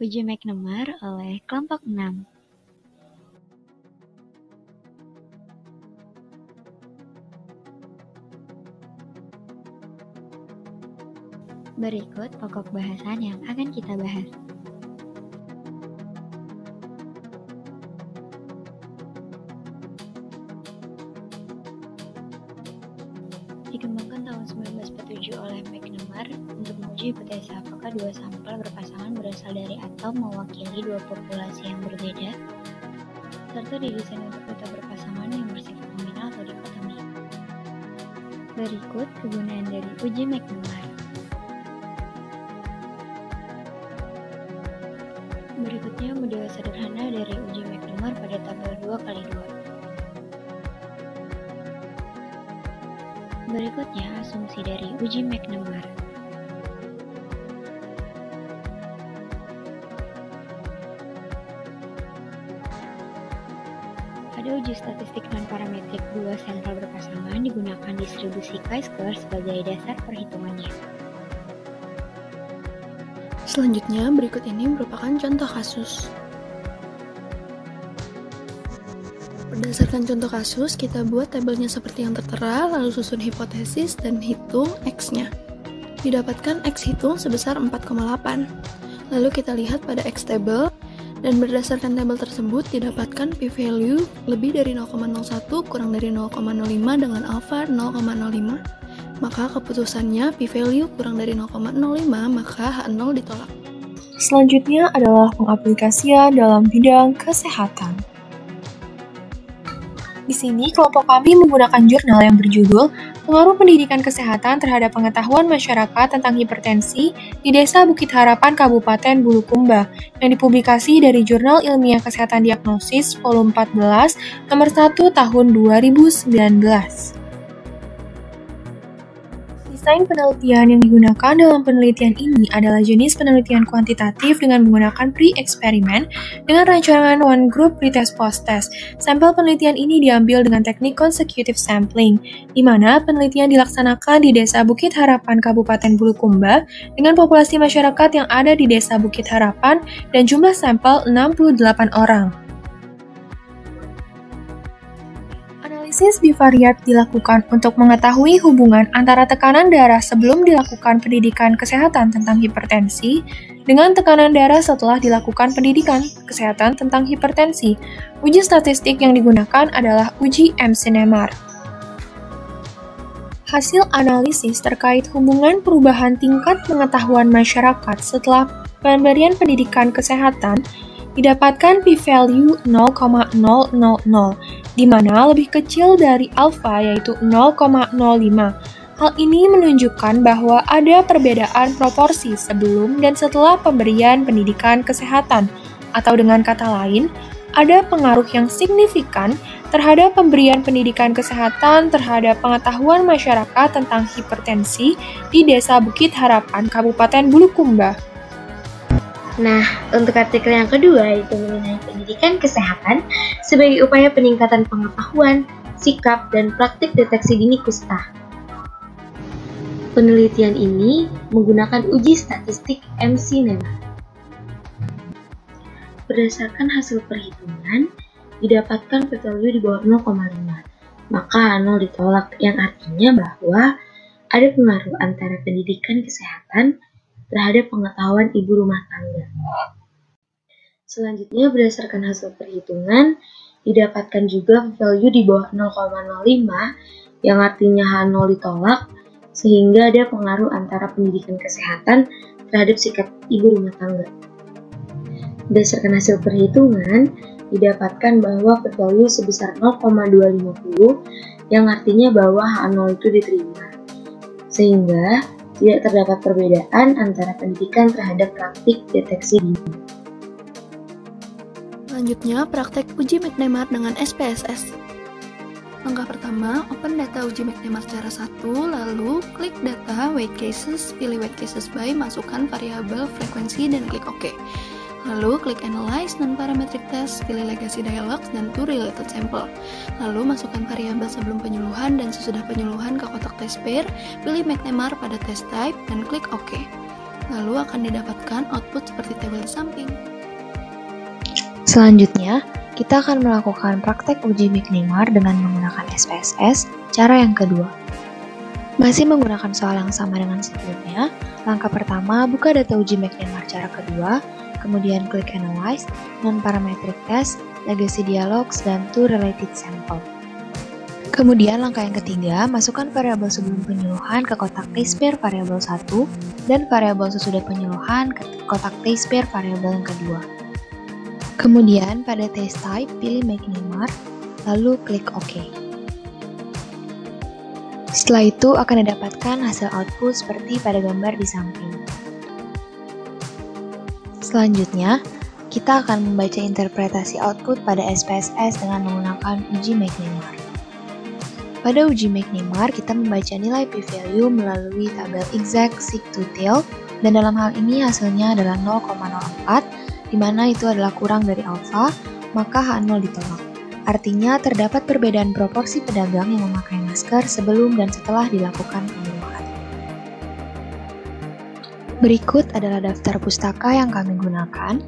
Uji McNemar oleh kelompok 6. Berikut pokok bahasan yang akan kita bahas. Dikembangkan tahun 1947 oleh McNemar untuk menguji hipotesa apakah dua sampel berpasangan berasal dari atom mewakili dua populasi yang berbeda, serta didesain untuk data berpasangan yang bersifat nominal atau dikotomi. Berikut kegunaan dari uji McNemar. Berikutnya model sederhana dari uji McNemar pada tabel 2x2. Berikutnya asumsi dari uji McNemar. Pada uji statistik non-parametrik dua sampel berpasangan digunakan distribusi chi-square sebagai dasar perhitungannya. Selanjutnya, berikut ini merupakan contoh kasus. Berdasarkan contoh kasus, kita buat tabelnya seperti yang tertera, lalu susun hipotesis dan hitung X-nya. Didapatkan X hitung sebesar 4,8. Lalu kita lihat pada X table, dan berdasarkan tabel tersebut didapatkan p-value lebih dari 0,01 kurang dari 0,05 dengan alpha 0,05. Maka keputusannya p-value kurang dari 0,05, maka H0 ditolak. Selanjutnya adalah pengaplikasian dalam bidang kesehatan. Di sini, kelompok kami menggunakan jurnal yang berjudul Pengaruh Pendidikan Kesehatan Terhadap Pengetahuan Masyarakat Tentang Hipertensi di Desa Bukit Harapan Kabupaten Bulukumba yang dipublikasi dari Jurnal Ilmiah Kesehatan Diagnosis Volume 14 Nomor 1 Tahun 2019. Desain penelitian yang digunakan dalam penelitian ini adalah jenis penelitian kuantitatif dengan menggunakan pre-eksperimen dengan rancangan one group pretest post-test. Sampel penelitian ini diambil dengan teknik consecutive sampling, di mana penelitian dilaksanakan di Desa Bukit Harapan Kabupaten Bulukumba dengan populasi masyarakat yang ada di Desa Bukit Harapan dan jumlah sampel 68 orang. Analisis bivariat dilakukan untuk mengetahui hubungan antara tekanan darah sebelum dilakukan pendidikan kesehatan tentang hipertensi dengan tekanan darah setelah dilakukan pendidikan kesehatan tentang hipertensi. Uji statistik yang digunakan adalah uji McNemar. Hasil analisis terkait hubungan perubahan tingkat pengetahuan masyarakat setelah pemberian pendidikan kesehatan didapatkan p-value 0,000, di mana lebih kecil dari alfa yaitu 0,05. Hal ini menunjukkan bahwa ada perbedaan proporsi sebelum dan setelah pemberian pendidikan kesehatan, atau dengan kata lain, ada pengaruh yang signifikan terhadap pemberian pendidikan kesehatan terhadap pengetahuan masyarakat tentang hipertensi di Desa Bukit Harapan, Kabupaten Bulukumba. Nah, untuk artikel yang kedua yaitu mengenai pendidikan kesehatan sebagai upaya peningkatan pengetahuan, sikap, dan praktik deteksi dini kusta. Penelitian ini menggunakan uji statistik McNemar. Berdasarkan hasil perhitungan, didapatkan p-value di bawah 0,5, maka 0 ditolak, yang artinya bahwa ada pengaruh antara pendidikan kesehatan terhadap pengetahuan ibu rumah tangga. Selanjutnya, berdasarkan hasil perhitungan, didapatkan juga value di bawah 0,05, yang artinya H0 ditolak, sehingga ada pengaruh antara pendidikan kesehatan terhadap sikap ibu rumah tangga. Berdasarkan hasil perhitungan, didapatkan bahwa value sebesar 0,250, yang artinya bahwa H0 itu diterima, sehingga tidak terdapat perbedaan antara pendidikan terhadap praktik deteksi dini. Selanjutnya, praktek uji McNemar dengan SPSS. Langkah pertama, open data uji McNemar secara satu, lalu klik data weight cases, pilih weight cases by, masukkan variabel frekuensi dan klik OK. Lalu klik Analyze Non-Parametric Test, pilih Legacy Dialogs dan To Related Sample. Lalu masukkan variabel sebelum penyuluhan dan sesudah penyuluhan ke kotak test pair, pilih McNemar pada test type dan klik OK. Lalu akan didapatkan output seperti tabel di samping. Selanjutnya, kita akan melakukan praktek uji McNemar dengan menggunakan SPSS, cara yang kedua. Masih menggunakan soal yang sama dengan sebelumnya, langkah pertama buka data uji McNemar cara kedua, kemudian klik Analyze, Non-Parametric Test, Legacy Dialogs, dan To-Related Sample. Kemudian langkah yang ketiga, masukkan variabel sebelum penyuluhan ke kotak tastepair variabel 1 dan variabel sesudah penyuluhan ke kotak tastepair variabel yang kedua. Kemudian pada test type pilih McNemar, lalu klik OK. Setelah itu akan didapatkan hasil output seperti pada gambar di samping. Selanjutnya, kita akan membaca interpretasi output pada SPSS dengan menggunakan uji McNemar. Pada uji McNemar, kita membaca nilai p-value melalui tabel exact seek-to-tail, dan dalam hal ini hasilnya adalah 0,04, di mana itu adalah kurang dari alfa, maka H0 ditolak. Artinya, terdapat perbedaan proporsi pedagang yang memakai masker sebelum dan setelah dilakukan penyuluhan. Berikut adalah daftar pustaka yang kami gunakan.